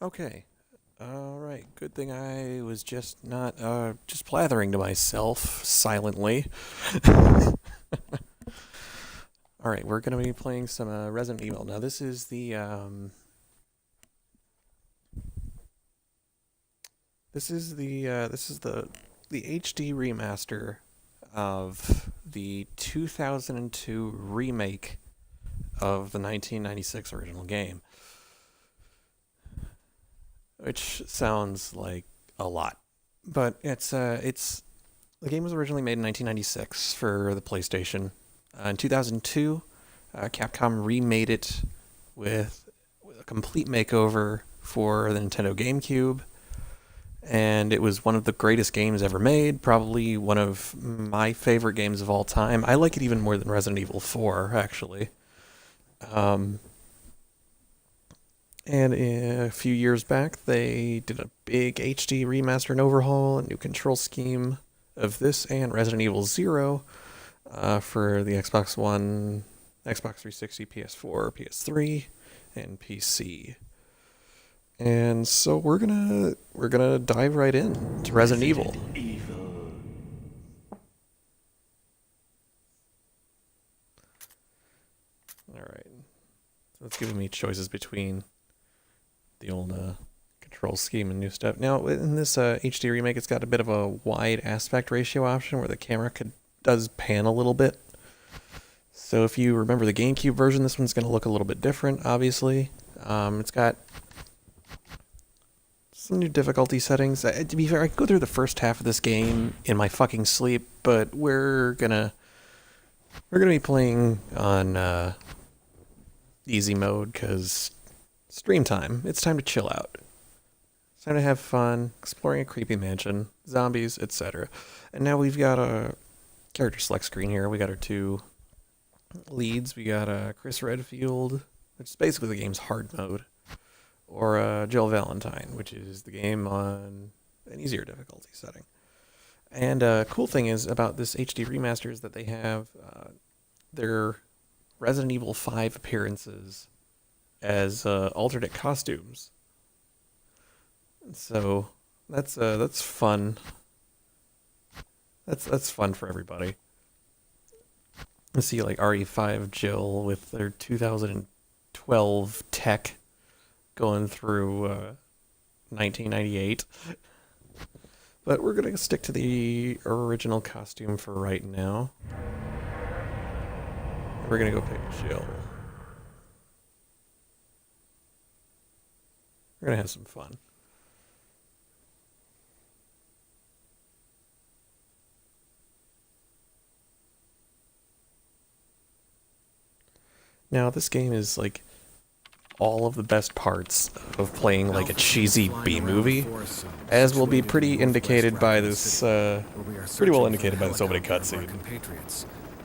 Okay. Alright, good thing I was just not, just blathering to myself silently. Alright, we're gonna be playing some, Resident Evil. Now, this is the HD remaster of the 2002 remake of the 1996 original game, which sounds like a lot. But it's the game was originally made in 1996 for the PlayStation. In 2002, Capcom remade it with a complete makeover for the Nintendo GameCube, and it was one of the greatest games ever made. Probably one of my favorite games of all time. I like it even more than Resident Evil 4, actually. Um, and a few years back, they did a big HD remaster and overhaul, a new control scheme of this and Resident Evil Zero for the Xbox One, Xbox 360, PS4, PS3, and PC. And so we're gonna dive right in to Resident Evil. All right, so it's giving me choices between the old control scheme and new stuff. Now in this HD remake, it's got a bit of a wide aspect ratio option where the camera does pan a little bit. So if you remember the GameCube version, this one's going to look a little bit different, obviously. It's got some new difficulty settings. To be fair, I could go through the first half of this game in my fucking sleep, but we're gonna be playing on easy mode because stream time. It's time to chill out. It's time to have fun, exploring a creepy mansion, zombies, etc. And now we've got a character select screen here. We got our two leads. We got Chris Redfield, which is basically the game's hard mode, or Jill Valentine, which is the game on an easier difficulty setting. And cool thing is about this HD remaster is that they have their Resident Evil 5 appearances as alternate costumes. So that's fun. That's fun for everybody. You see like RE5 Jill with their 2012 tech going through 1998. But we're going to stick to the original costume for right now. We're going to go pick Jill. We're going to have some fun. Now, this game is like all of the best parts of playing like a cheesy B movie, as will be pretty indicated by this, pretty well indicated by this opening cutscene.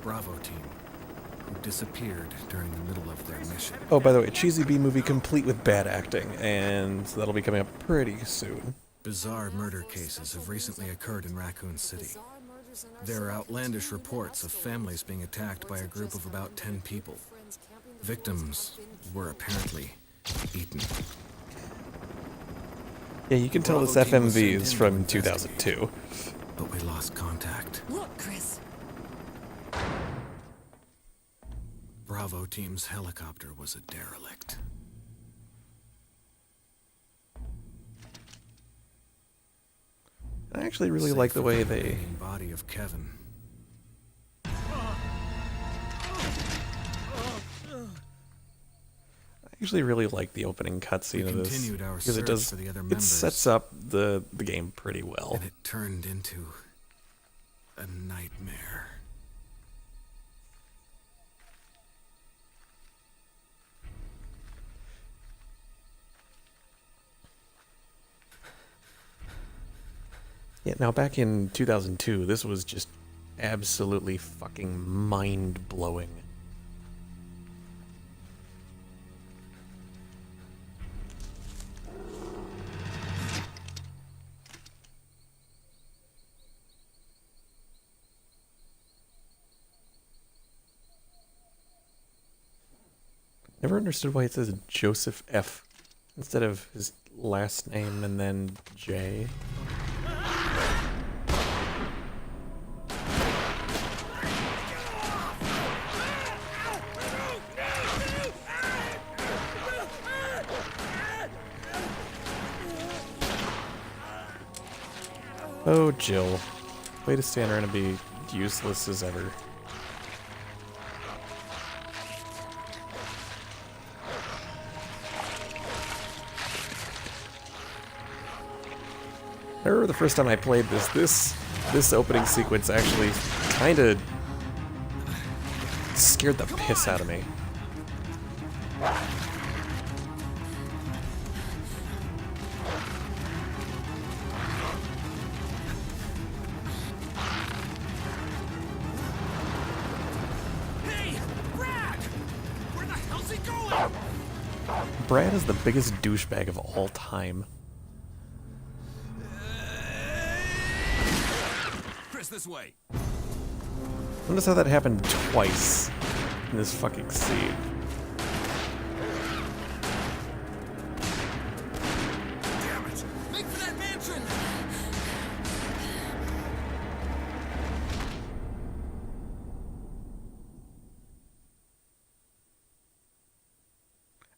Bravo team, who disappeared during the middle of their mission. Oh, by the way, a cheesy B movie complete with bad acting, and that'll be coming up pretty soon. Bizarre murder cases have recently occurred in Raccoon City. There are outlandish reports of families being attacked by a group of about 10 people. Victims were apparently eaten. Yeah, you can tell this FMV is from 2002. But we lost contact. Look, Chris. Bravo team's helicopter was a derelict. I actually really like the way they... body of Kevin. I actually really like the opening cutscene of this because it sets up the game pretty well. And it turned into a nightmare. Yeah, now back in 2002, this was just absolutely fucking mind-blowing. Never understood why it says Joseph F. instead of his last name and then J. Oh, Jill. Way to stand around and be useless as ever. I remember the first time I played this opening sequence actually kind of scared the piss out of me. Hey, Brad! Where the hell's he going? Brad is the biggest douchebag of all time. Chris, this way. Notice how that happened twice in this fucking scene. Damn it! Make for that mansion!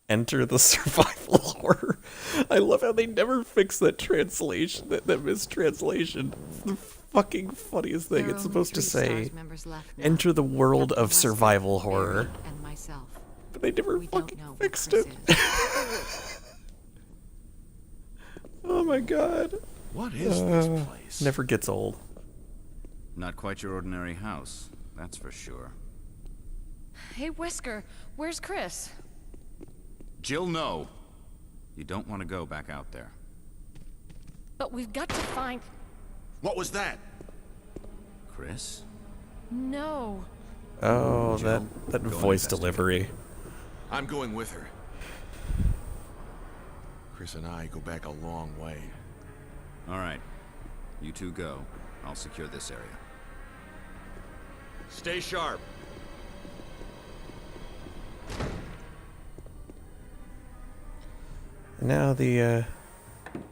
Enter the survival horror. I love how they never fix that translation, that mistranslation. It's the fucking funniest thing. It's supposed to say, enter the world of survival horror. And myself. But they never We don't fucking know what fixed Chris it. is. Oh my god. What is this place? Never gets old. Not quite your ordinary house, that's for sure. Hey, Wesker, where's Chris? Jill, no. You don't want to go back out there. But we've got to find... What was that? Chris? No. Oh, that Go voice investigate. delivery. I'm going with her. Chris and I go back a long way. All right. You two go. I'll secure this area. Stay sharp. Now the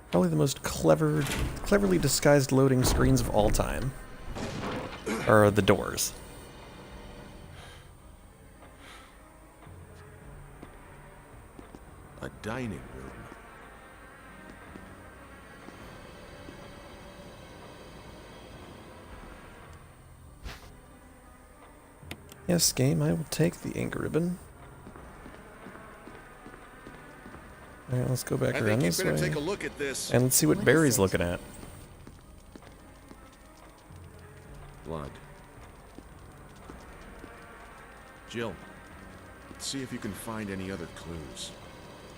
probably the most cleverly disguised loading screens of all time are the doors. A dining room. Yes, game, I will take the ink ribbon. Alright, let's go back I around think you this better way. take a look at this. And let's see what What is Barry's it? looking at. Blood. Jill, see if you can find any other clues.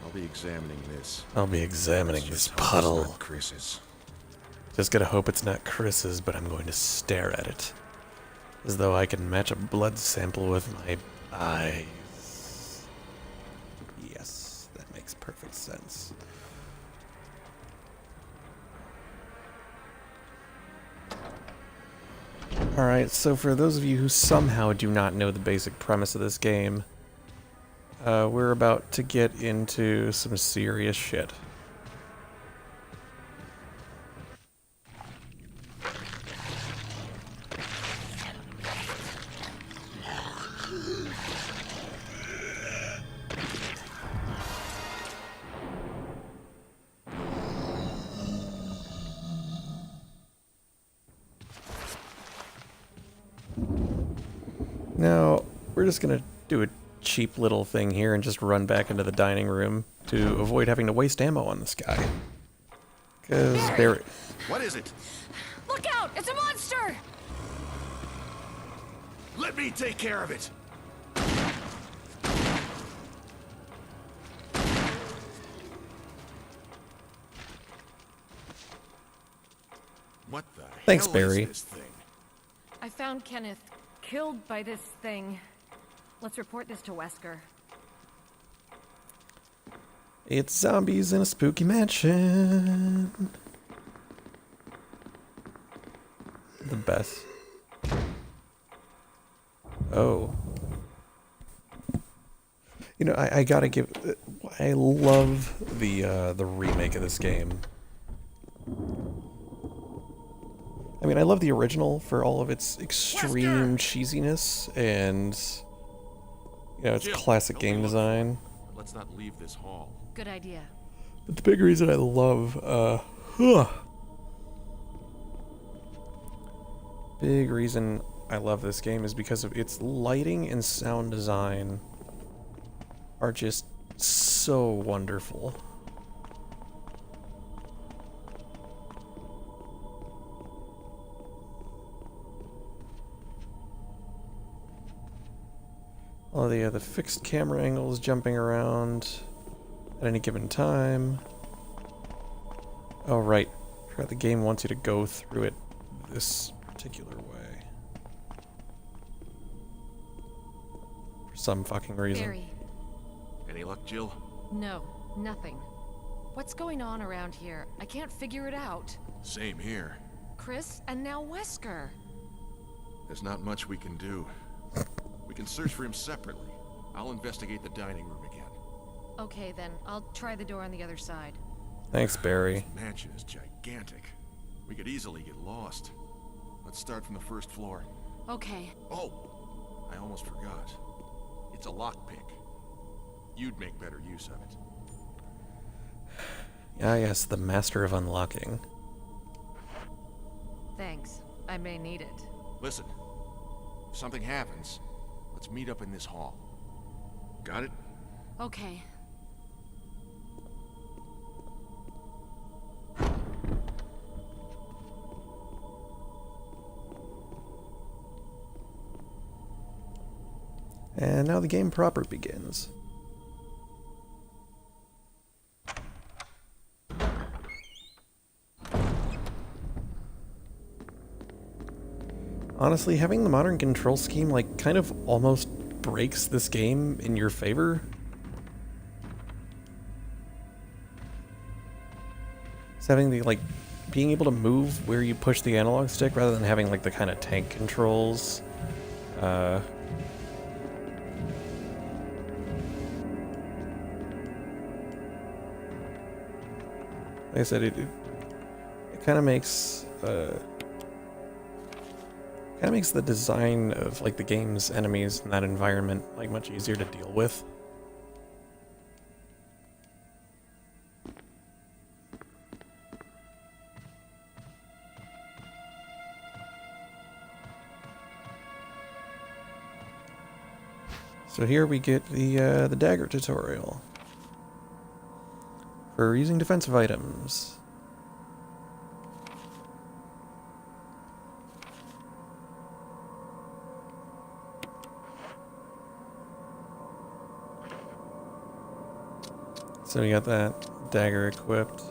I'll be examining this. I'll be examining Let's this just hope it's puddle. not Chris's. Just gotta hope it's not Chris's, but I'm going to stare at it. As though I can match a blood sample with my eyes. Yes, that makes perfect sense. Alright, so for those of you who somehow do not know the basic premise of this game, we're about to get into some serious shit. Now, we're just gonna do a cheap little thing here and just run back into the dining room to avoid having to waste ammo on this guy. Because Barry... What is it? Look out! It's a monster! Let me take care of it. What the Thanks, hell Barry. is this thing? I found Kenneth killed by this thing. Let's report this to Wesker. It's zombies in a spooky mansion. The best. Oh. You know, I gotta give... I love the remake of this game. I mean, I love the original for all of its extreme cheesiness and, you know, its Jill, classic help me game look design. for it. Let's not leave this hall. Good idea. But the big reason I love, big reason I love this game is because of its lighting and sound design are just so wonderful. All the fixed camera angles jumping around at any given time. Oh right, I forgot the game wants you to go through it this particular way. For some fucking reason. Barry. Any luck, Jill? No, nothing. What's going on around here? I can't figure it out. Same here. Chris, and now Wesker. There's not much we can do. We can search for him separately. I'll investigate the dining room again. Okay then, I'll try the door on the other side. Thanks, Barry. This mansion is gigantic. We could easily get lost. Let's start from the first floor. Okay. Oh, I almost forgot. It's a lockpick. You'd make better use of it. Ah yes, the master of unlocking. Thanks. I may need it. Listen, if something happens, let's meet up in this hall. Got it? Okay. And now the game proper begins. Honestly, having the modern control scheme, like, kind of almost breaks this game in your favor. It's having the, like, being able to move where you push the analog stick rather than having, like, the kind of tank controls. Like I said, it kind of makes the design of like the game's enemies in that environment like much easier to deal with. So here we get the dagger tutorial for using defensive items. So we got that dagger equipped,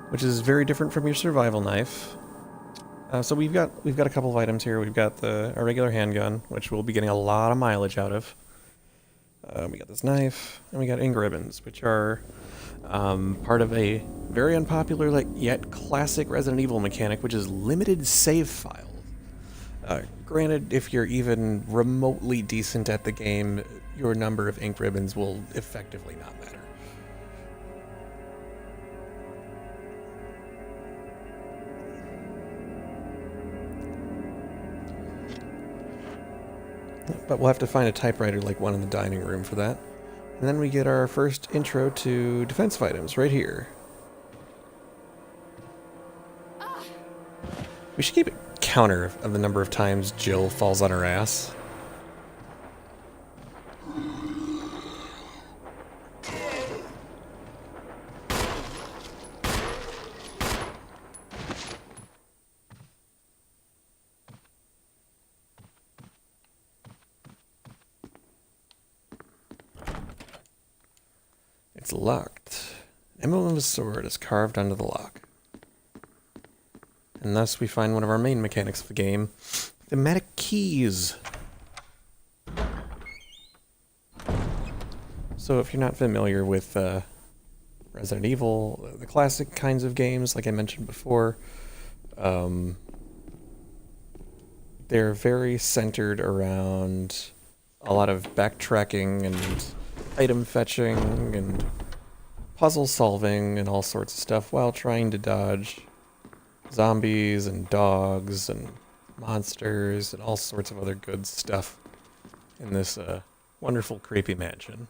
which is very different from your survival knife. So we've got a couple of items here. We've got a regular handgun, which we'll be getting a lot of mileage out of. We got this knife, and we got ink ribbons, which are part of a very unpopular yet classic Resident Evil mechanic, which is limited save files. Granted, if you're even remotely decent at the game, your number of ink ribbons will effectively not matter. But we'll have to find a typewriter like one in the dining room for that. And then we get our first intro to defensive items right here. We should keep a counter of the number of times Jill falls on her ass. It's locked. An emblem of a sword is carved onto the lock. And thus we find one of our main mechanics of the game, thematic keys. So if you're not familiar with Resident Evil, the classic kinds of games, like I mentioned before, they're very centered around a lot of backtracking and item fetching and puzzle solving and all sorts of stuff while trying to dodge zombies and dogs and monsters and all sorts of other good stuff in this wonderful creepy mansion.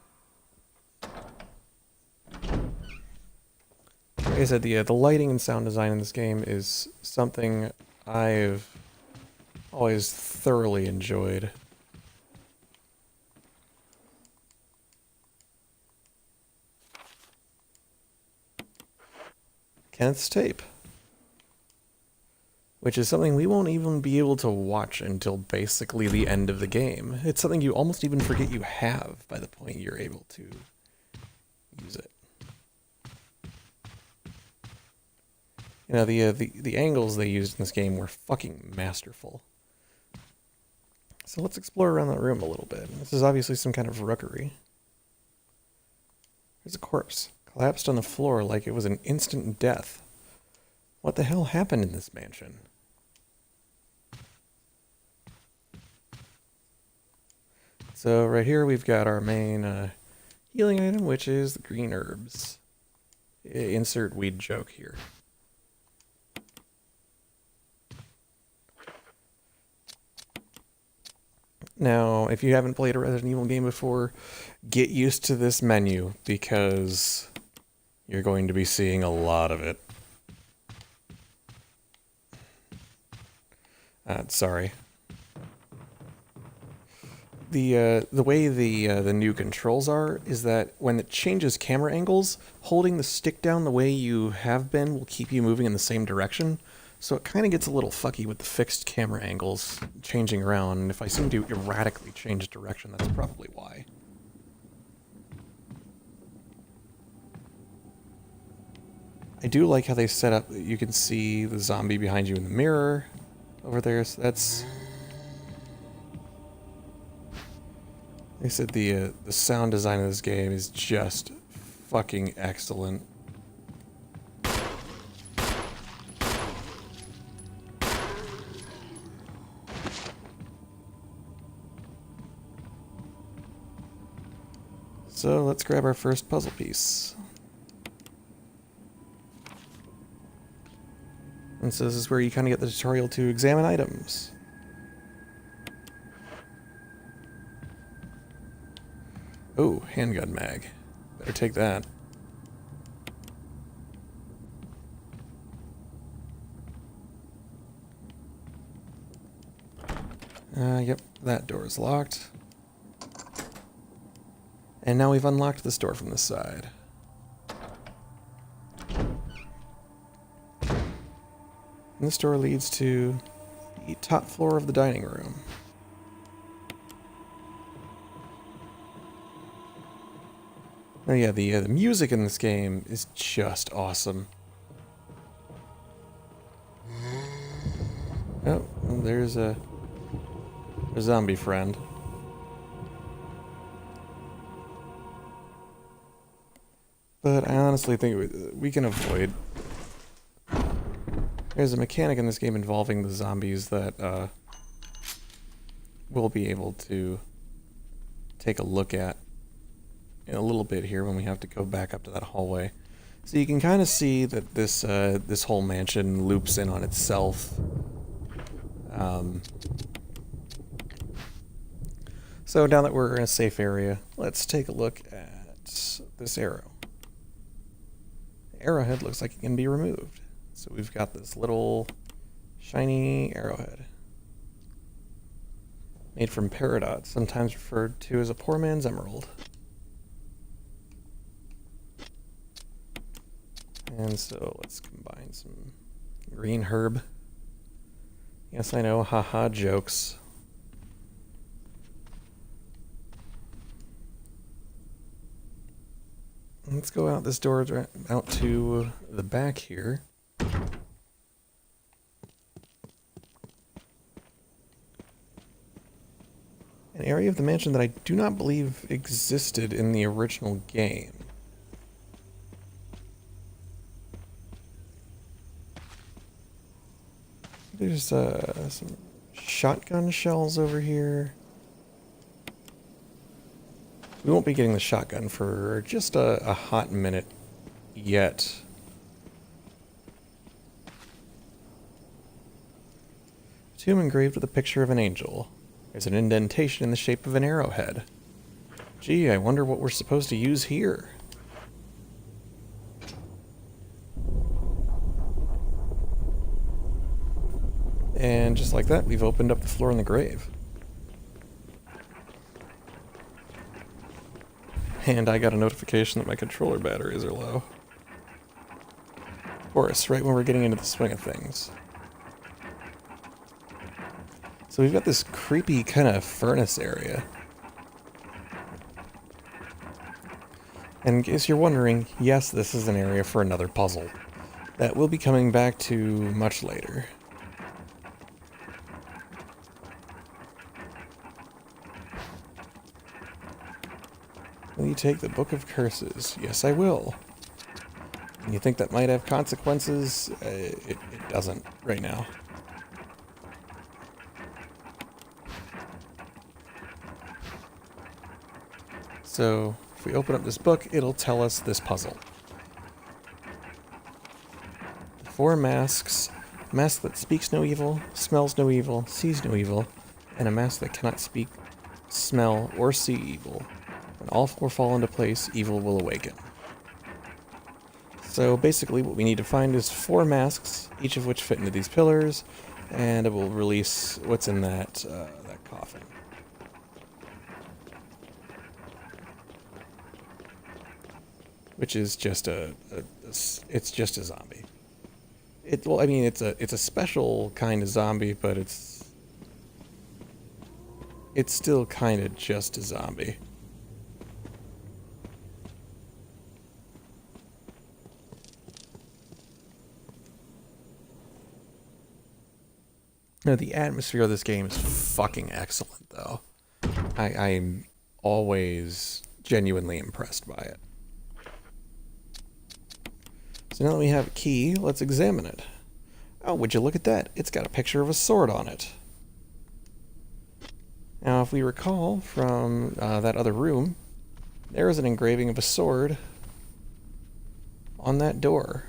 Like I said, the lighting and sound design in this game is something I've always thoroughly enjoyed. Kenneth's tape, which is something we won't even be able to watch until basically the end of the game. It's something you almost even forget you have by the point you're able to use it. You know, the angles they used in this game were fucking masterful. So let's explore around that room a little bit. This is obviously some kind of rookery. There's a corpse, collapsed on the floor like it was an instant death. What the hell happened in this mansion? So right here we've got our main healing item, which is the green herbs. Insert weed joke here. Now, if you haven't played a Resident Evil game before, get used to this menu because you're going to be seeing a lot of it. Sorry. The way the new controls are is that when it changes camera angles, holding the stick down the way you have been will keep you moving in the same direction. So it kind of gets a little fucky with the fixed camera angles changing around, and if I seem to erratically change direction, that's probably why. I do like how they set up that you can see the zombie behind you in the mirror over there, so that's... Like I said, the sound design of this game is just fucking excellent. So let's grab our first puzzle piece. And so this is where you kind of get the tutorial to examine items. Oh, handgun mag. Better take that. Yep, that door is locked. And now we've unlocked this door from this side. And this door leads to the top floor of the dining room. Oh yeah, the music in this game is just awesome. Oh, well, there's a zombie friend. But I honestly think we can avoid. There's a mechanic in this game involving the zombies that we'll be able to take a look at in a little bit here when we have to go back up to that hallway. So you can kind of see that this whole mansion loops in on itself. So now that we're in a safe area, let's take a look at this arrow. The arrowhead looks like it can be removed. So we've got this little shiny arrowhead. Made from peridot, sometimes referred to as a poor man's emerald. And so let's combine some green herb. Yes, I know, haha, jokes. Let's go out this door, out to the back here. An area of the mansion that I do not believe existed in the original game. There's some shotgun shells over here. We won't be getting the shotgun for just a hot minute yet. Tomb engraved with a picture of an angel. There's an indentation in the shape of an arrowhead. Gee, I wonder what we're supposed to use here. And just like that, we've opened up the floor in the grave. And I got a notification that my controller batteries are low. Of course, right when we're getting into the swing of things. So we've got this creepy kind of furnace area. And in case you're wondering, yes, this is an area for another puzzle that we'll be coming back to much later. Will you take the Book of Curses? Yes, I will. And you think that might have consequences? It doesn't right now. So, if we open up this book, it'll tell us this puzzle. The 4 masks. A mask that speaks no evil, smells no evil, sees no evil, and a mask that cannot speak, smell, or see evil. When all 4 fall into place, evil will awaken. So basically what we need to find is 4 masks, each of which fit into these pillars, and it will release what's in that coffin. Which is just it's just a zombie. Well, I mean, it's a special kind of zombie, but it's still kind of just a zombie. No, the atmosphere of this game is fucking excellent, though. I'm always genuinely impressed by it. So now that we have a key, let's examine it. Oh, would you look at that? It's got a picture of a sword on it. Now, if we recall from that other room, there is an engraving of a sword on that door.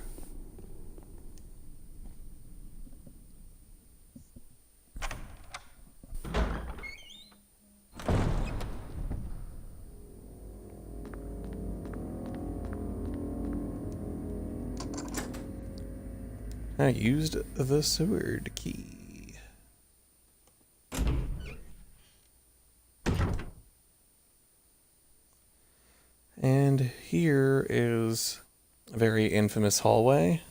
I used the sword key. And here is a very infamous hallway.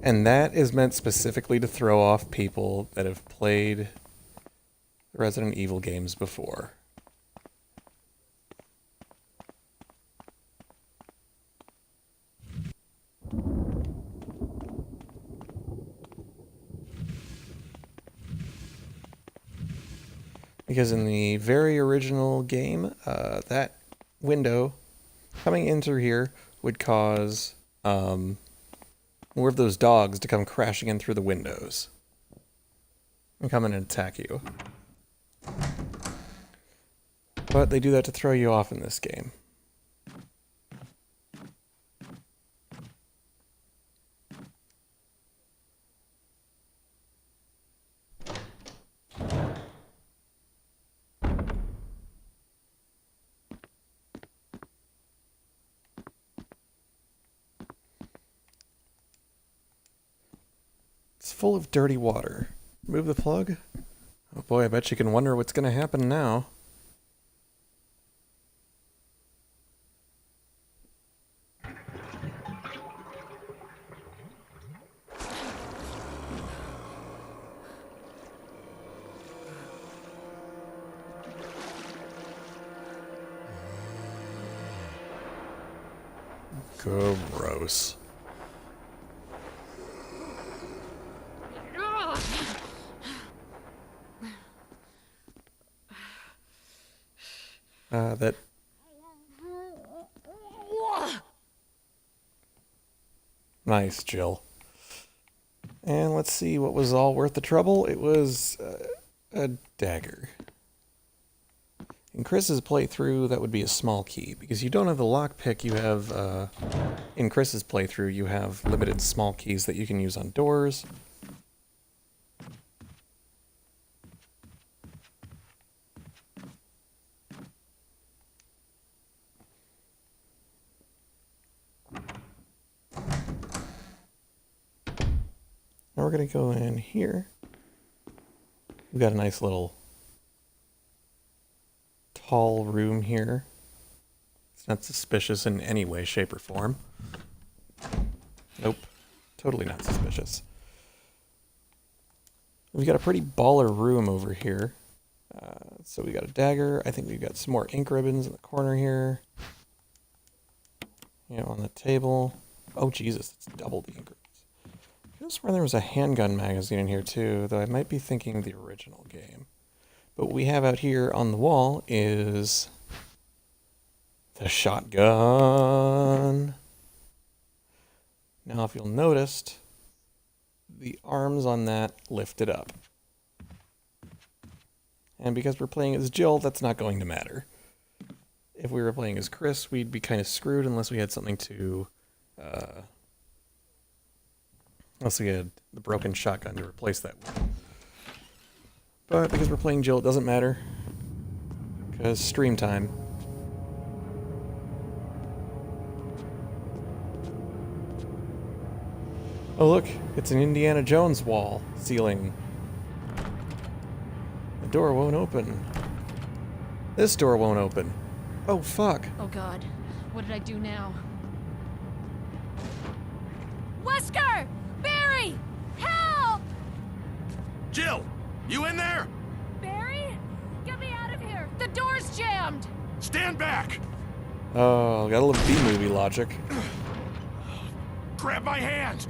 And that is meant specifically to throw off people that have played Resident Evil games before. Because in the very original game, that window coming in through here would cause more of those dogs to come crashing in through the windows and come in and attack you. But they do that to throw you off in this game. It's full of dirty water. Move the plug? Oh boy, I bet you can wonder what's going to happen now. Gross. That... Nice, Jill. And let's see what was all worth the trouble. It was a dagger. In Chris's playthrough, that would be a small key, because you don't have the lockpick. You have, in Chris's playthrough, you have limited small keys that you can use on doors. Now we're going to go in here. We've got a nice little tall room here. It's not suspicious in any way, shape, or form. Nope. Totally not suspicious. We've got a pretty baller room over here. So we got a dagger. I think we've got some more ink ribbons in the corner here. You know, on the table. Oh, Jesus, it's double the ink ribbons. I could have sworn there was a handgun magazine in here, too, though I might be thinking of the original game. But what we have out here on the wall is the shotgun. Now, if you'll notice, the arms on that lifted up. And because we're playing as Jill, that's not going to matter. If we were playing as Chris, we'd be kind of screwed unless we had something to... unless we had the broken shotgun to replace that with. But because we're playing Jill, it doesn't matter. Because stream time. Oh look, it's an Indiana Jones wall ceiling. The door won't open. This door won't open. Oh fuck. Oh god, what did I do now? Wesker! Barry! Help! Jill! You in there? Barry? Get me out of here! The door's jammed! Stand back! Oh, gotta love B-movie logic. Grab my hand!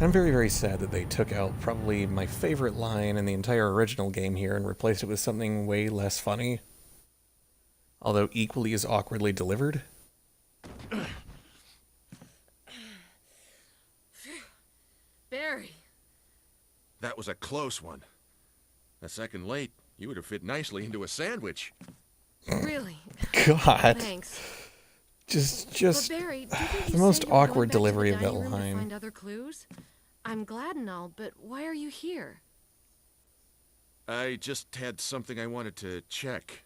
I'm very, very sad that they took out probably my favorite line in the entire original game here and replaced it with something way less funny. Although equally as awkwardly delivered. Barry. That was a close one. A second late, you would have fit nicely into a sandwich. Really? God. Thanks. Just But Barry, didn't the you most say you were going awkward back to the delivery of that dining room to line. find other clues? I'm glad and all, but why are you here? I just had something I wanted to check.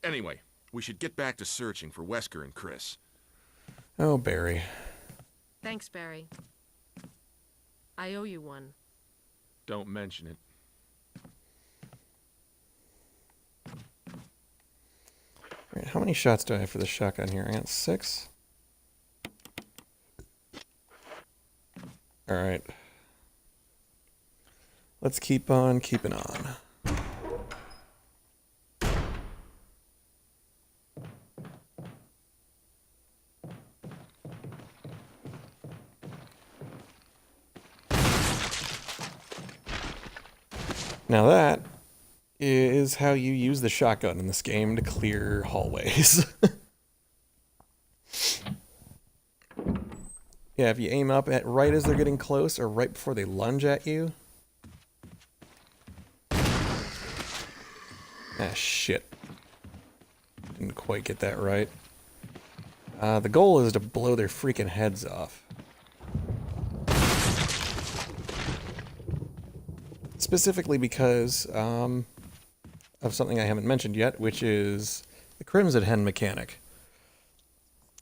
Anyway, we should get back to searching for Wesker and Chris. Oh, Barry. Thanks, Barry. I owe you one. Don't mention it. Right, how many shots do I have for the shotgun here? I got 6. Alright. Let's keep on keeping on. Now that is how you use the shotgun in this game to clear hallways. Yeah, if you aim up at right as they're getting close or right before they lunge at you. Ah, shit. Didn't quite get that right. The goal is to blow their freaking heads off. Specifically because of something I haven't mentioned yet, which is the Crimson Hen mechanic.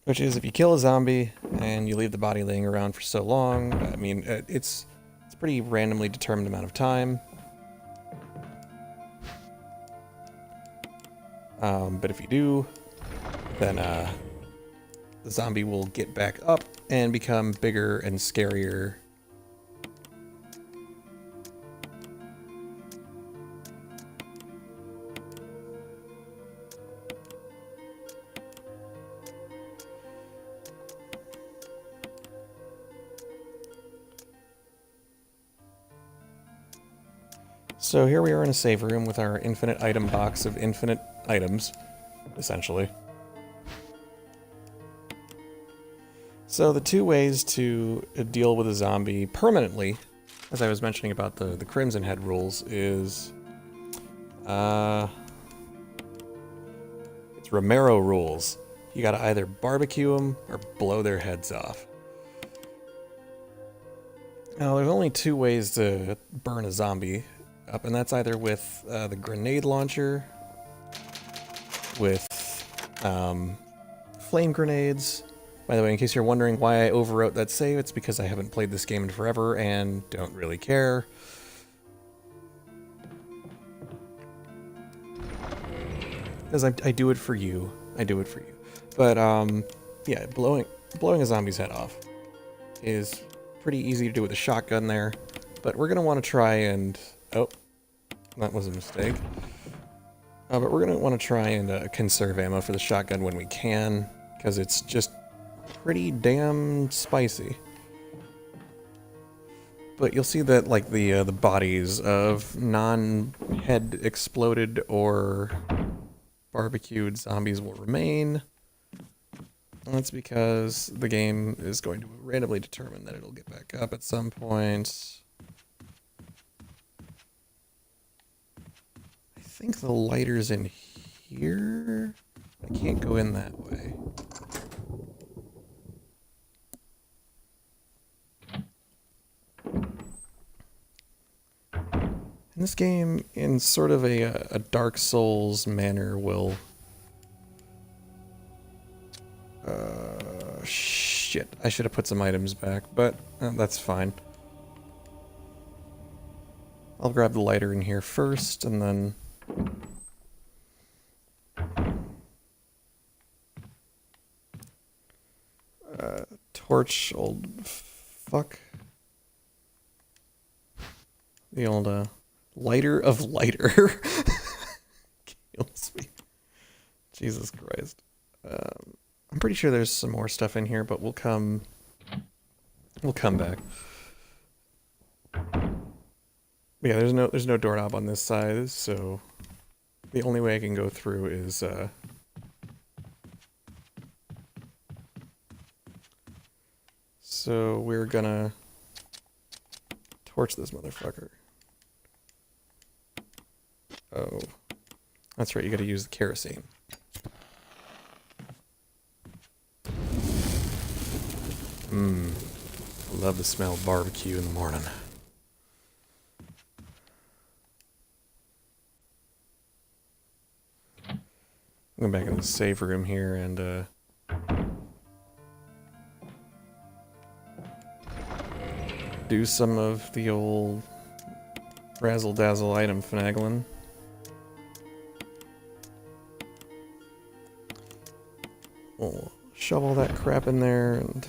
Which is if you kill a zombie and you leave the body laying around for so long, I mean, it's a pretty randomly determined amount of time. But if you do, then the zombie will get back up and become bigger and scarier. So here we are in a save room with our infinite item box of infinite items, essentially. So the two ways to deal with a zombie permanently, as I was mentioning about the Crimson Head rules, is it's Romero rules. You gotta either barbecue them or blow their heads off. Now, there's only two ways to burn a zombie up, and that's either with the grenade launcher, with flame grenades. By the way, in case you're wondering why I overwrote that save, it's because I haven't played this game in forever and don't really care. Because I do it for you. I do it for you. But, yeah, blowing a zombie's head off is pretty easy to do with a shotgun there. But we're going to want to try and... Oh, that was a mistake. But we're going to want to try and conserve ammo for the shotgun when we can, because it's just pretty damn spicy. But you'll see that, like, the bodies of non-head exploded or barbecued zombies will remain. And that's because the game is going to randomly determine that it'll get back up at some point. I think the lighter's in here. I can't go in that way. And this game, in sort of a Dark Souls manner, will... shit. I should have put some items back, but that's fine. I'll grab the lighter in here first, and then... torch, old fuck. The old, lighter of lighter. Kills me. Jesus Christ. I'm pretty sure there's some more stuff in here, but we'll come back. But yeah, there's no doorknob on this side, so the only way I can go through is so we're gonna torch this motherfucker. Oh, that's right, you gotta use the kerosene. Love the smell of barbecue in the morning. Go back in the safe room here and do some of the old razzle-dazzle item finagling. We'll shove all that crap in there and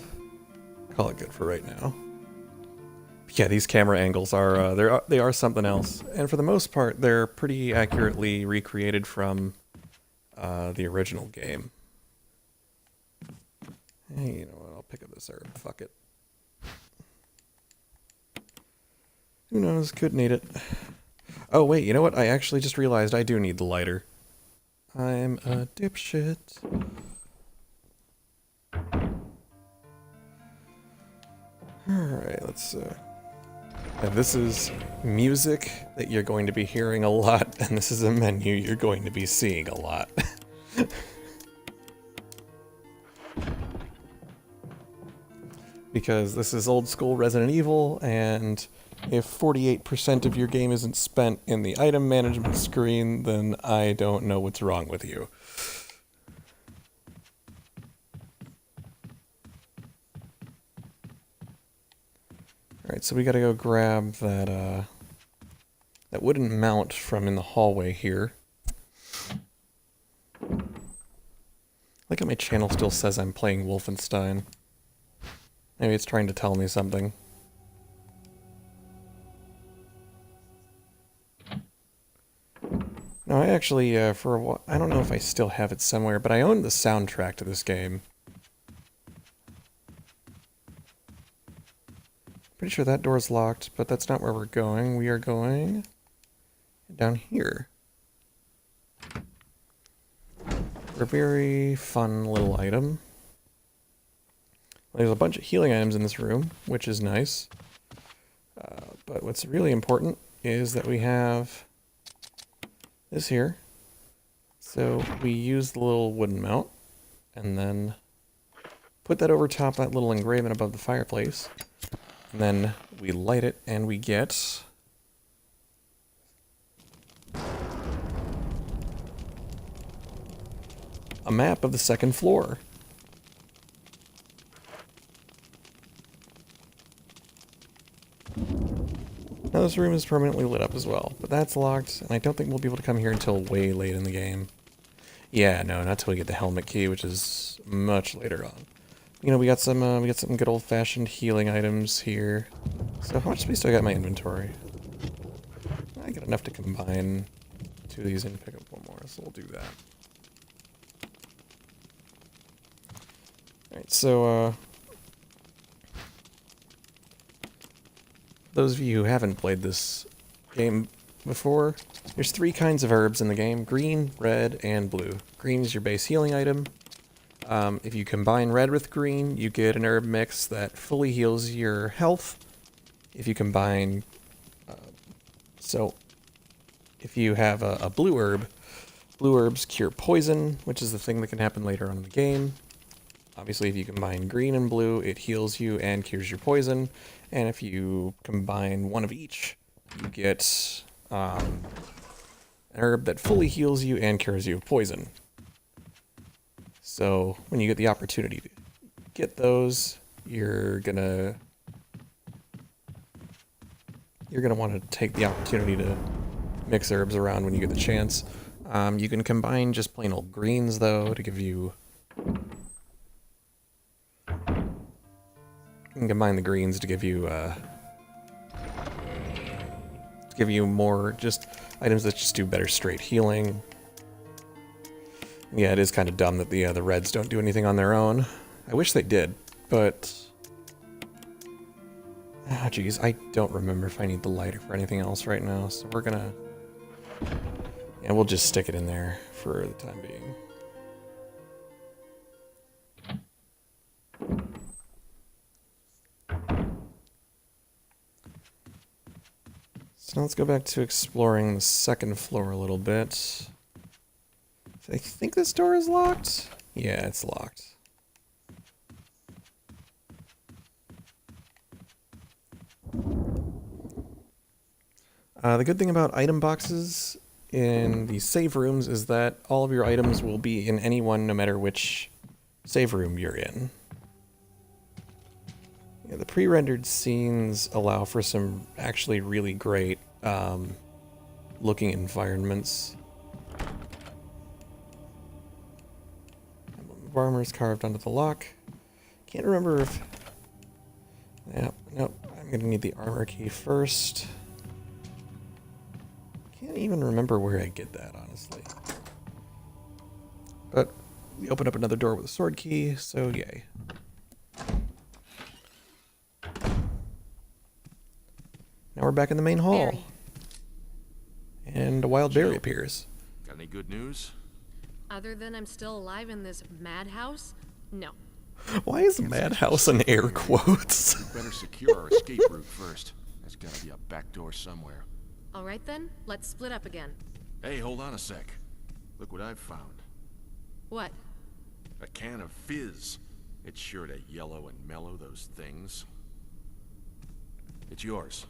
call it good for right now. But yeah, these camera angles are they are something else, and for the most part, they're pretty accurately recreated from the original game. Hey, you know what? I'll pick up this herb. Fuck it. Who knows? Could need it. Oh wait, you know what? I actually just realized I do need the lighter. I'm a dipshit. Alright, let's this is music that you're going to be hearing a lot, and this is a menu you're going to be seeing a lot. Because this is old school Resident Evil, and if 48% of your game isn't spent in the item management screen, then I don't know what's wrong with you. Alright, so we gotta go grab that, that wooden mount from in the hallway here. Look at my channel still says I'm playing Wolfenstein. Maybe it's trying to tell me something. No, I actually, for a while, I don't know if I still have it somewhere, but I own the soundtrack to this game. Pretty sure that door's locked, but that's not where we're going. We are going down here. For a very fun little item. There's a bunch of healing items in this room, which is nice. But what's really important is that we have this here. So we use the little wooden mount, and then put that over top that little engraving above the fireplace. And then we light it, and we get a map of the second floor. Now this room is permanently lit up as well, but that's locked, and I don't think we'll be able to come here until way late in the game. Yeah, no, not till we get the helmet key, which is much later on. You know, we got some good old-fashioned healing items here. So how much space do I got in my inventory? I got enough to combine two of these and pick up one more, so we'll do that. Alright, so, those of you who haven't played this game before, there's 3 kinds of herbs in the game: green, red, and blue. Green is your base healing item. If you combine red with green, you get an herb mix that fully heals your health. If you combine... so, if you have a blue herb, blue herbs cure poison, which is the thing that can happen later on in the game. Obviously, if you combine green and blue, it heals you and cures your poison. And if you combine one of each, you get an herb that fully heals you and cures you of poison. So when you get the opportunity to get those, you're gonna want to take the opportunity to mix herbs around when you get the chance. You can combine just plain old greens though to give you... You can combine the greens to give you more just items that just do better straight healing. Yeah, it is kind of dumb that the reds don't do anything on their own. I wish they did, but... Ah, geez, I don't remember if I need the lighter for anything else right now, so we're gonna... Yeah, we'll just stick it in there for the time being. So let's go back to exploring the second floor a little bit. I think this door is locked. Yeah, it's locked. The good thing about item boxes in the save rooms is that all of your items will be in any one no matter which save room you're in. Yeah, the pre-rendered scenes allow for some actually really great looking environments. Emblem of armor is carved onto the lock. Can't remember if... Yep, nope. I'm gonna need the armor key first. Can't even remember where I get that, honestly. But we opened up another door with a sword key, so yay. Now we're back in the main hall. Berry. And a wild berry Jill. appears. Got any good news? Other than I'm still alive in this madhouse? No. Why is madhouse in air quotes? We better secure our escape route first. There's gotta be a back door somewhere. All right then, let's split up again. Hey, hold on a sec. Look what I've found. What? A can of fizz. It's sure to yellow and mellow those things. It's yours.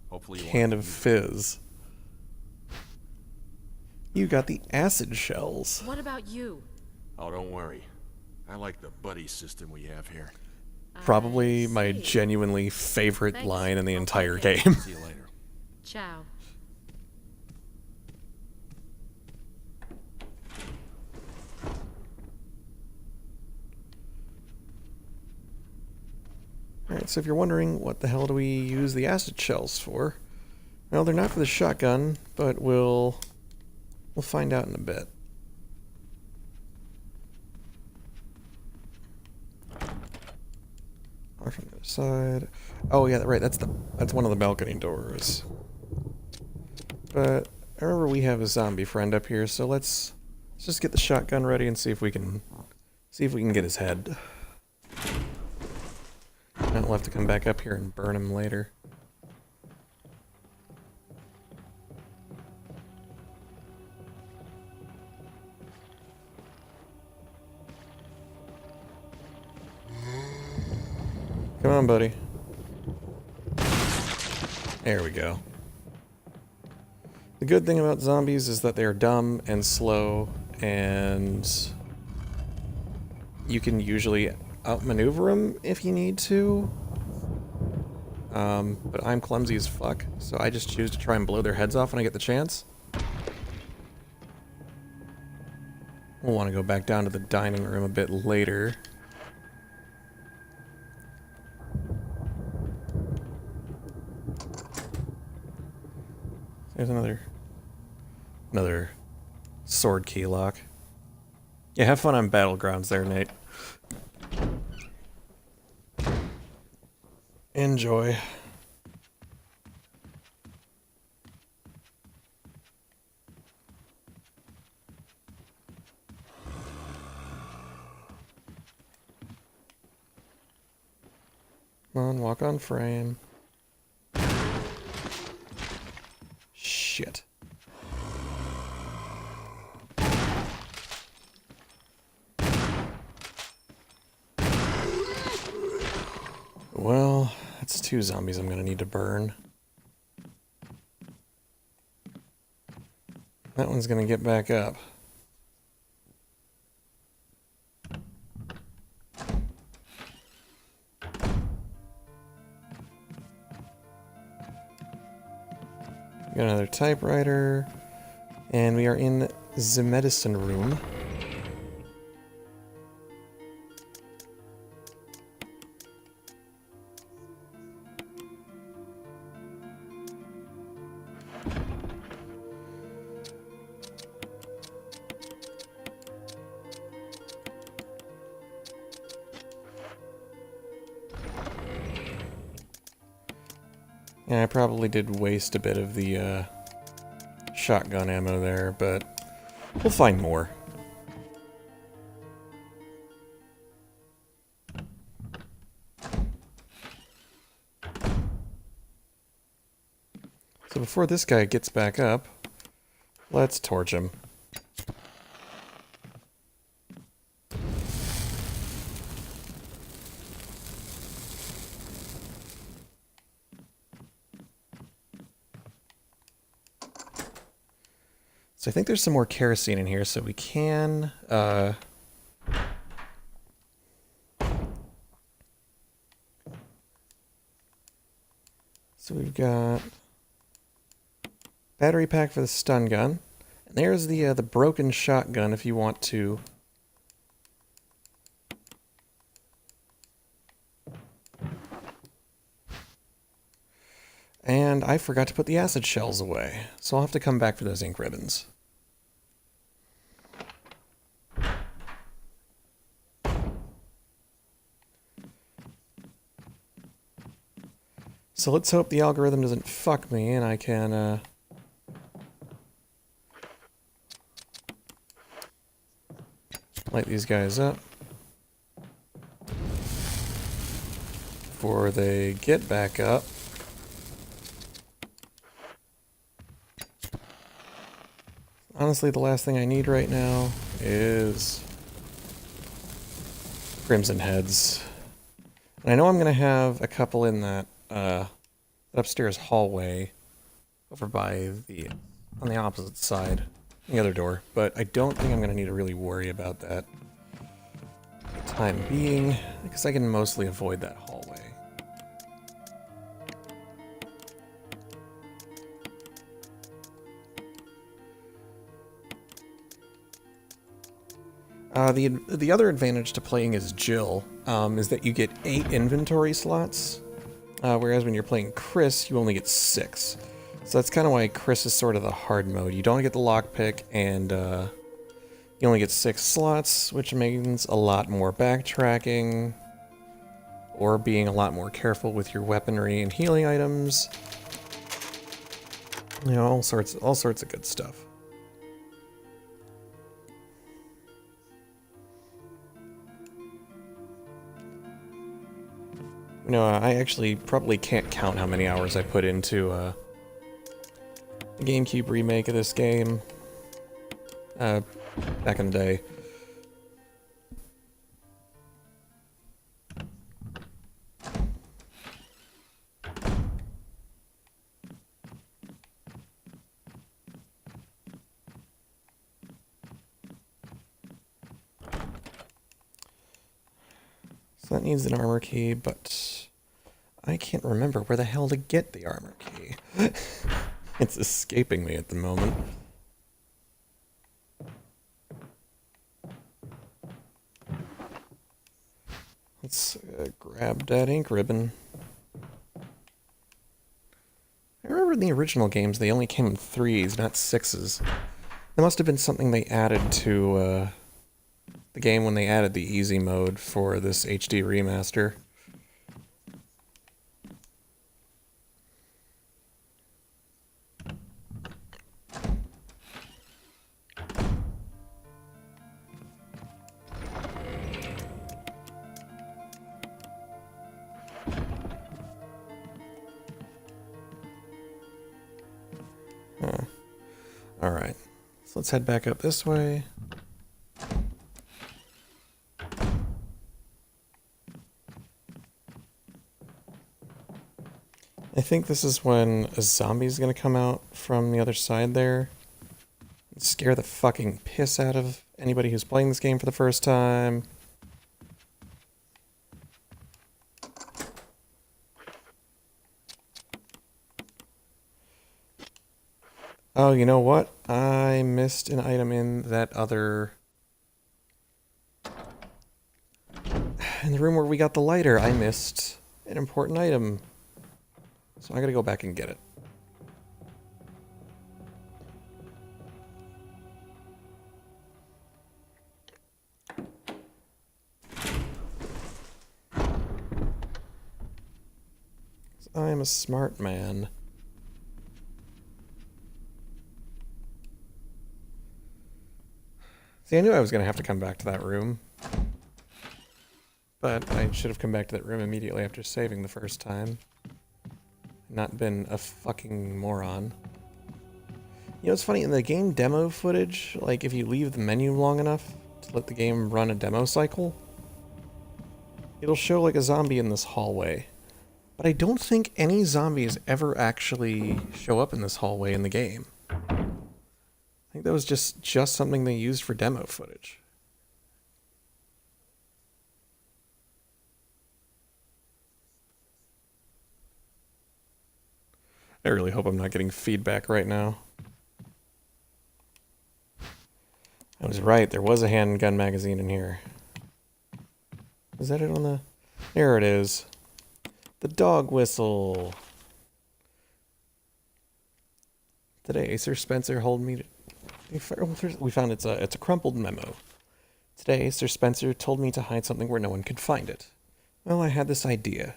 Hopefully you Can won't of fizz. You got the acid shells. What about you? Oh, don't worry. I like the buddy system we have here. Probably I my see. genuinely favorite Thanks. line in the I'll entire take game. See you later. Ciao. Alright, so if you're wondering what the hell do we use the acid shells for, well, they're not for the shotgun, but we'll find out in a bit. Or from the other side. Oh yeah, right. That's one of the balcony doors. But I remember we have a zombie friend up here, so let's just get the shotgun ready and see if we can get his head. We'll have to come back up here and burn him later. Come on, buddy. There we go. The good thing about zombies is that they're dumb and slow, and you can usually outmaneuver them if you need to. But I'm clumsy as fuck, so I just choose to try and blow their heads off when I get the chance. We'll want to go back down to the dining room a bit later. There's another sword key lock. Yeah, have fun on Battlegrounds there, Nate. Enjoy. Come on, walk on frame. Shit. Well, that's 2 zombies I'm gonna need to burn. That one's gonna get back up. Got another typewriter, and we are in the medicine room. Yeah, I probably did waste a bit of the shotgun ammo there, but we'll find more. So before this guy gets back up, let's torch him. So I think there's some more kerosene in here, so we can, so we've got battery pack for the stun gun. And there's the broken shotgun if you want to. And I forgot to put the acid shells away, so I'll have to come back for those ink ribbons. So let's hope the algorithm doesn't fuck me and I can, light these guys up before they get back up. Honestly, the last thing I need right now is Crimson Heads. And I know I'm going to have a couple in that upstairs hallway over by on the opposite side, the other door, but I don't think I'm going to need to really worry about that for the time being, because I can mostly avoid that hallway. The other advantage to playing as Jill is that you get 8 inventory slots, whereas when you're playing Chris, you only get 6. So that's kind of why Chris is sort of the hard mode. You don't get the lockpick, and you only get 6 slots, which means a lot more backtracking, or being a lot more careful with your weaponry and healing items. You know, all sorts of good stuff. No, I actually probably can't count how many hours I put into the GameCube remake of this game back in the day. So that needs an armor key, but I can't remember where the hell to get the armor key. It's escaping me at the moment. Let's grab that ink ribbon. I remember in the original games they only came in 3s, not 6s. There must have been something they added to the game when they added the easy mode for this HD remaster. Alright, so let's head back up this way. I think this is when a zombie's gonna come out from the other side there and scare the fucking piss out of anybody who's playing this game for the first time. Oh, you know what? I missed an item in that other... In the room where we got the lighter, I missed an important item. So I gotta go back and get it. I am a smart man. See, I knew I was gonna have to come back to that room. But I should have come back to that room immediately after saving the first time. Not been a fucking moron. You know, it's funny, in the game demo footage, like, if you leave the menu long enough to let the game run a demo cycle, it'll show, like, a zombie in this hallway. But I don't think any zombies ever actually show up in this hallway in the game. I think that was just something they used for demo footage. I really hope I'm not getting feedback right now. I was right, there was a handgun magazine in here. Is that it on the... There it is. The dog whistle. Today, Sir Spencer told me to... We found it's a crumpled memo. Today, Sir Spencer told me to hide something where no one could find it. Well, I had this idea.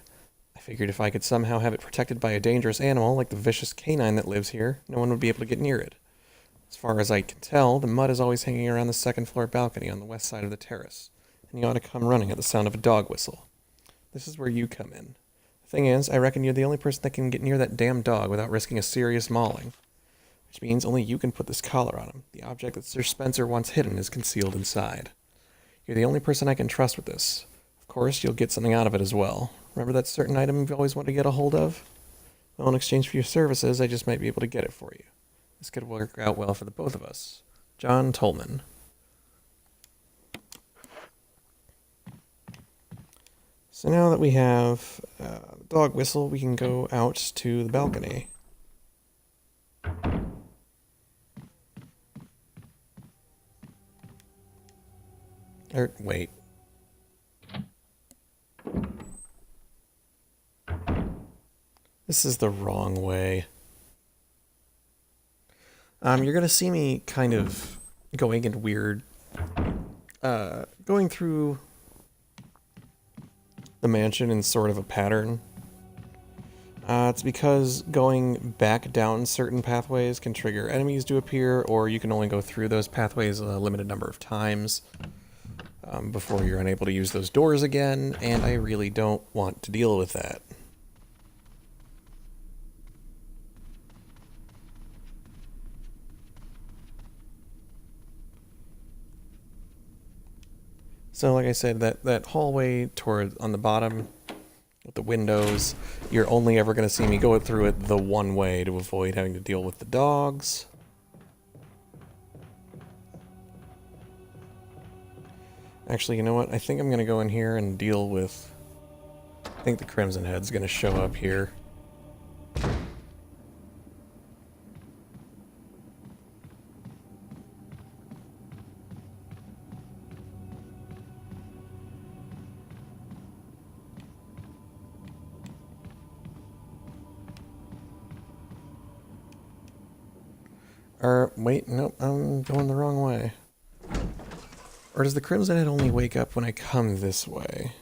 I figured if I could somehow have it protected by a dangerous animal like the vicious canine that lives here, no one would be able to get near it. As far as I can tell, the mud is always hanging around the second floor balcony on the west side of the terrace, and you ought to come running at the sound of a dog whistle. This is where you come in. The thing is, I reckon you're the only person that can get near that damn dog without risking a serious mauling. Which means only you can put this collar on him. The object that Sir Spencer wants hidden is concealed inside. You're the only person I can trust with this. Of course, you'll get something out of it as well. Remember that certain item you've always wanted to get a hold of? Well, in exchange for your services, I just might be able to get it for you. This could work out well for the both of us. John Tolman. So now that we have the dog whistle, we can go out to the balcony. Wait. This is the wrong way. You're gonna see me kind of going in weird... going through the mansion in sort of a pattern. It's because going back down certain pathways can trigger enemies to appear, or you can only go through those pathways a limited number of times. before you're unable to use those doors again, and I really don't want to deal with that. So like I said, that hallway toward on the bottom with the windows, you're only ever going to see me go through it the one way to avoid having to deal with the dogs. Actually, you know what? I think I'm going to go in here and deal with... I think the Crimson Head's going to show up here. Or, wait, nope, I'm going the wrong way. Or does the Crimson Head only wake up when I come this way?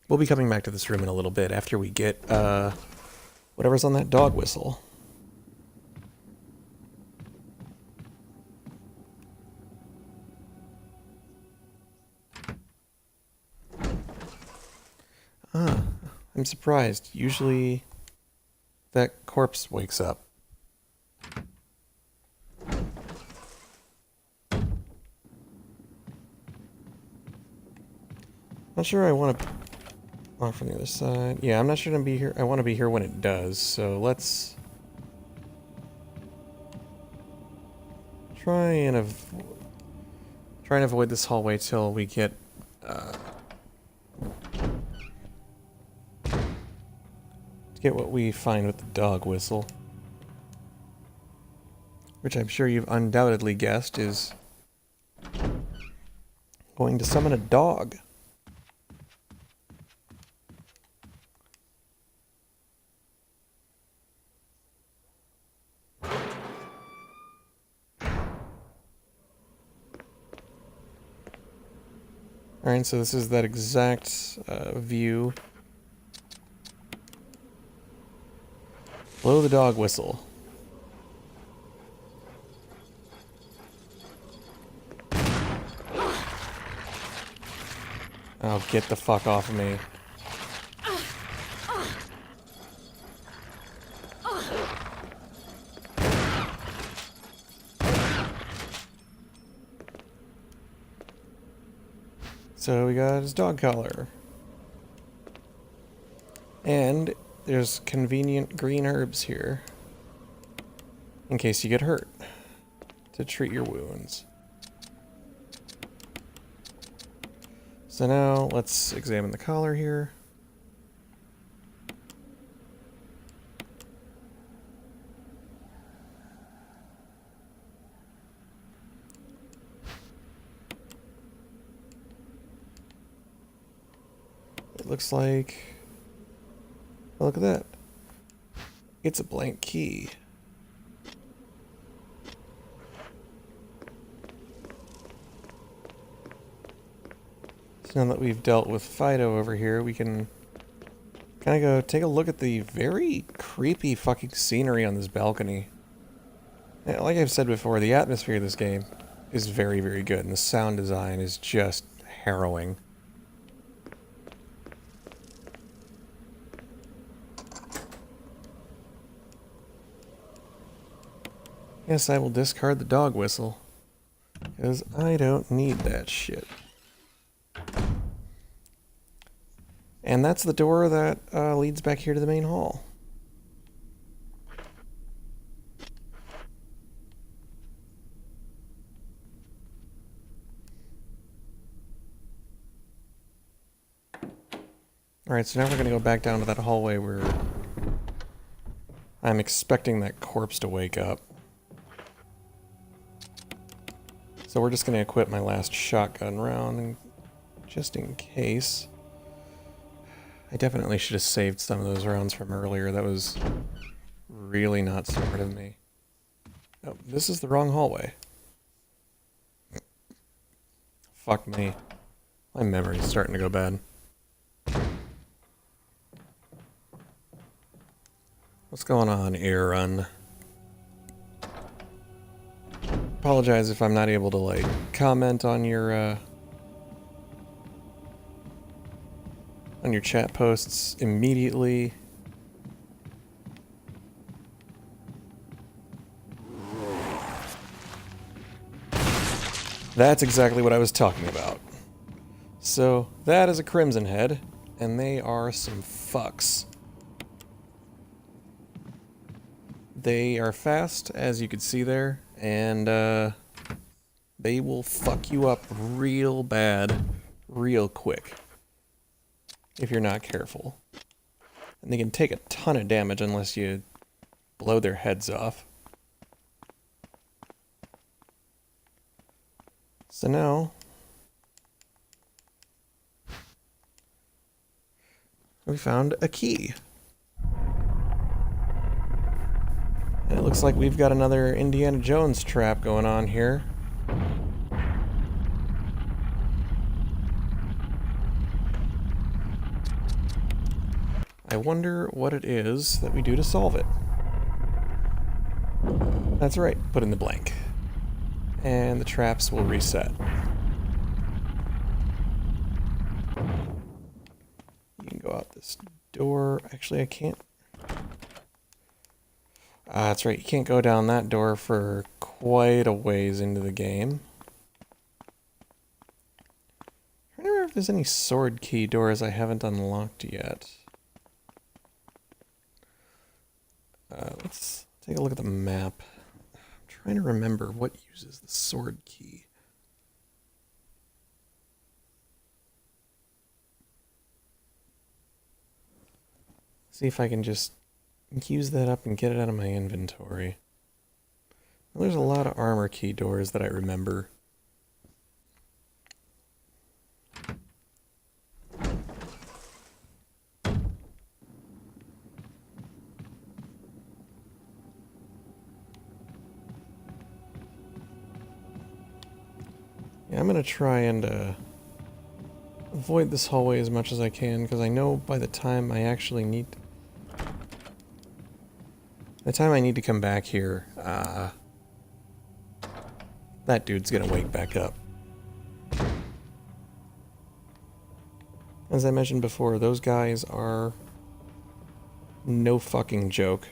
We'll be coming back to this room in a little bit after we get, whatever's on that dog whistle. Ah, I'm surprised. Usually that corpse wakes up. Not sure I want to walk from the other side. Yeah, I'm not sure to be here. I want to be here when it does, so let's try and avoid this hallway till we get what we find with the dog whistle, which I'm sure you've undoubtedly guessed is going to summon a dog. Alright, so this is that exact view. Blow the dog whistle. Oh, get the fuck off of me. So we got his dog collar. And there's convenient green herbs here. In case you get hurt. To treat your wounds. So now let's examine the collar here. It looks like... oh, look at that. It's a blank key. So now that we've dealt with Fido over here, we can kind of go take a look at the very creepy fucking scenery on this balcony. Yeah, like I've said before, the atmosphere of this game is very, very good, and the sound design is just harrowing. Yes, I will discard the dog whistle, because I don't need that shit. And that's the door that leads back here to the main hall. Alright, so now we're going to go back down to that hallway where I'm expecting that corpse to wake up. So we're just going to equip my last shotgun round, just in case. I definitely should have saved some of those rounds from earlier. That was really not smart of me. Oh, this is the wrong hallway. Fuck me. My memory's starting to go bad. What's going on, Aaron? apologize if I'm not able to, like, comment on your chat posts immediately. That's exactly what I was talking about. So, that is a Crimson Head, and they are some fucks. They are fast, as you can see there, and they will fuck you up real bad, real quick, if you're not careful. And they can take a ton of damage unless you blow their heads off. So now, we found a key. And it looks like we've got another Indiana Jones trap going on here. I wonder what it is that we do to solve it. That's right, put in the blank. And the traps will reset. You can go out this door. Actually, I can't. That's right, you can't go down that door for quite a ways into the game. I don't remember if there's any sword key doors I haven't unlocked yet. Let's take a look at the map. I'm trying to remember what uses the sword key. See if I can just use that up and get it out of my inventory. Well, there's a lot of armor key doors that I remember. Yeah, I'm gonna try and avoid this hallway as much as I can, because I know by the time I actually need... the time I need to come back here, that dude's gonna wake back up. As I mentioned before, those guys are no fucking joke.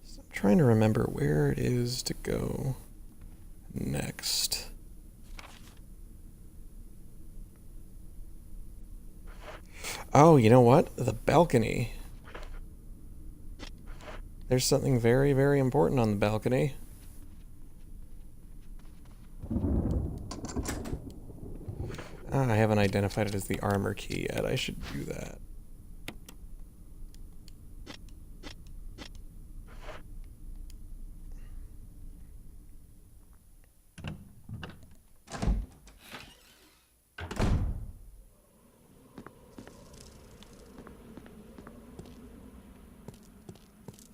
So I'm trying to remember where it is to go next. Oh, you know what? The balcony. There's something very, very important on the balcony. I haven't identified it as the armor key yet. I should do that.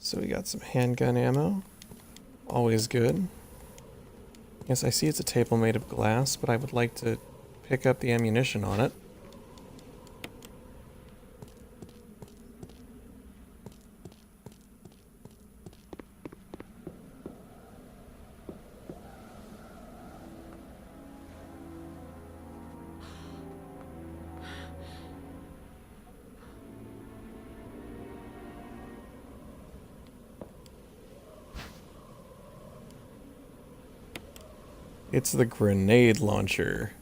So we got some handgun ammo. Always good. Yes, I see it's a table made of glass, but I would like to pick up the ammunition on it. It's the grenade launcher.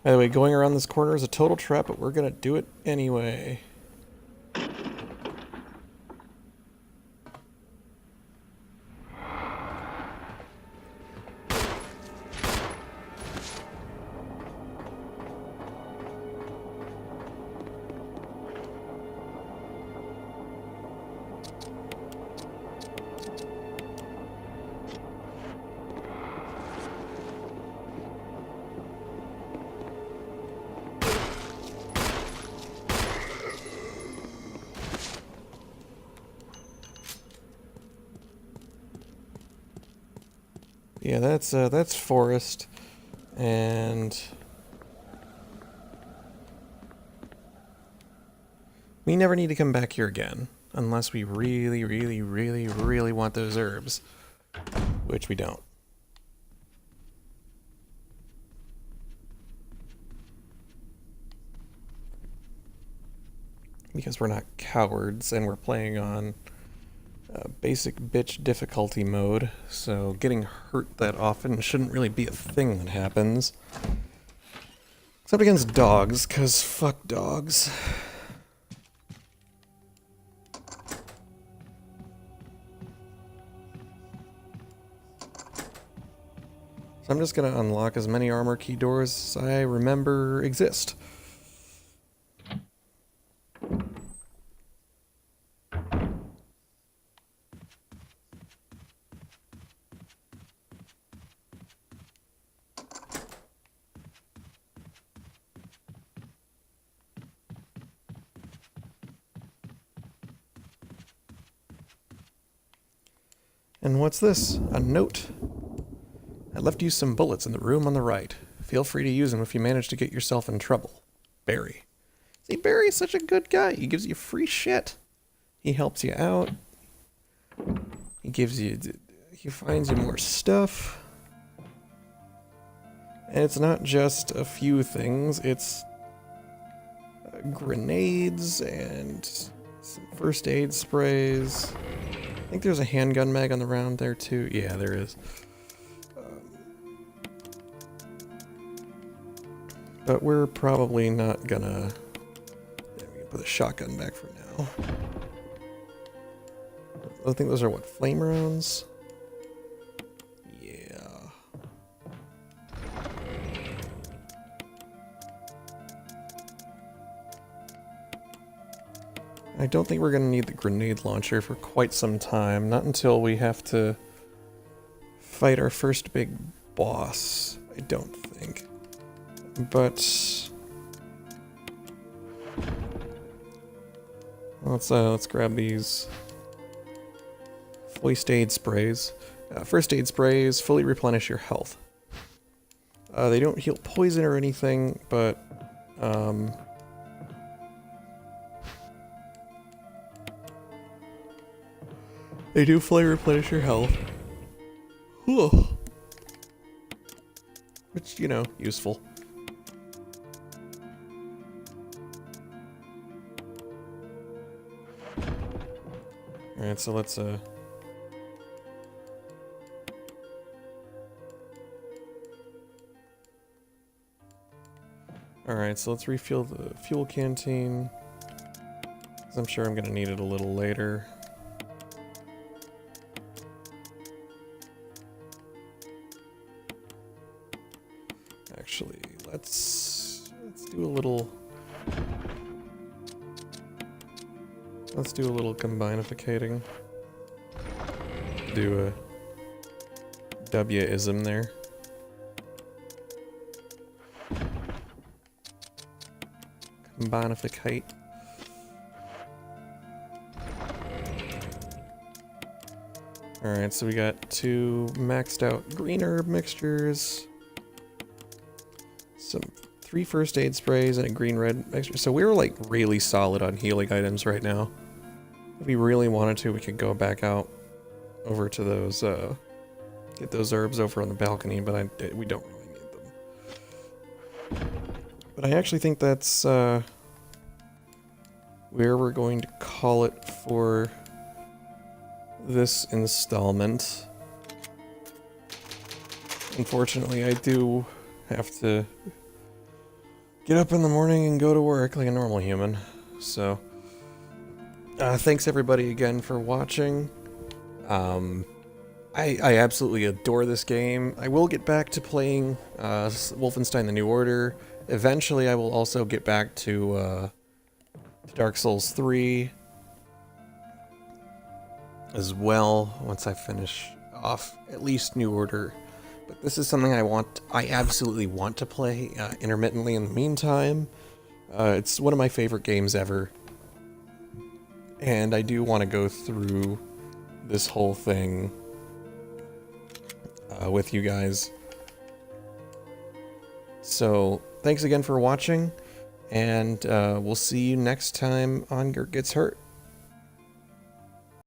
By the way, going around this corner is a total trap, but we're gonna do it anyway. Yeah, that's Forest, and We never need to come back here again, unless we really, really, really, really want those herbs, which we don't. Because we're not cowards and we're playing on basic bitch difficulty mode, so getting hurt that often shouldn't really be a thing that happens. Except against dogs, because fuck dogs. So I'm just going to unlock as many armor key doors as I remember exist. And what's this? A note. I left you some bullets in the room on the right. Feel free to use them if you manage to get yourself in trouble. Barry. See, Barry's such a good guy. He gives you free shit. He helps you out. He finds you more stuff. And it's not just a few things, it's grenades and some first aid sprays. I think there's a handgun mag on the round there too. Yeah, there is. But we're probably not gonna... Yeah, we can put the shotgun back for now. I think those are what, flame rounds? Yeah. I don't think we're gonna need the grenade launcher for quite some time. Not until we have to fight our first big boss, I don't think. But let's grab these first aid sprays. First aid sprays fully replenish your health. They don't heal poison or anything, but they do fully replenish your health. Whew. Which, you know, useful. Alright, so let's Alright, so let's refuel the fuel canteen. 'Cause I'm sure I'm gonna need it a little later. Actually, let's do a little combinificating. Do a W-ism there. Combinificate. Alright, so we got 2 maxed out green herb mixtures. 3 first aid sprays and a green red mixture. So we're like really solid on healing items right now. If we really wanted to, we could go back out over to those, get those herbs over on the balcony, but we don't really need them. But I actually think that's, where we're going to call it for this installment. Unfortunately, I do have to get up in the morning and go to work like a normal human, so... thanks everybody again for watching. I absolutely adore this game. I will get back to playing Wolfenstein The New Order. Eventually I will also get back to Dark Souls 3 as well, once I finish off at least New Order. But this is something I absolutely want to play intermittently in the meantime. It's one of my favorite games ever. And I do want to go through this whole thing with you guys. So, thanks again for watching. And we'll see you next time on Gurt Gets Hurt.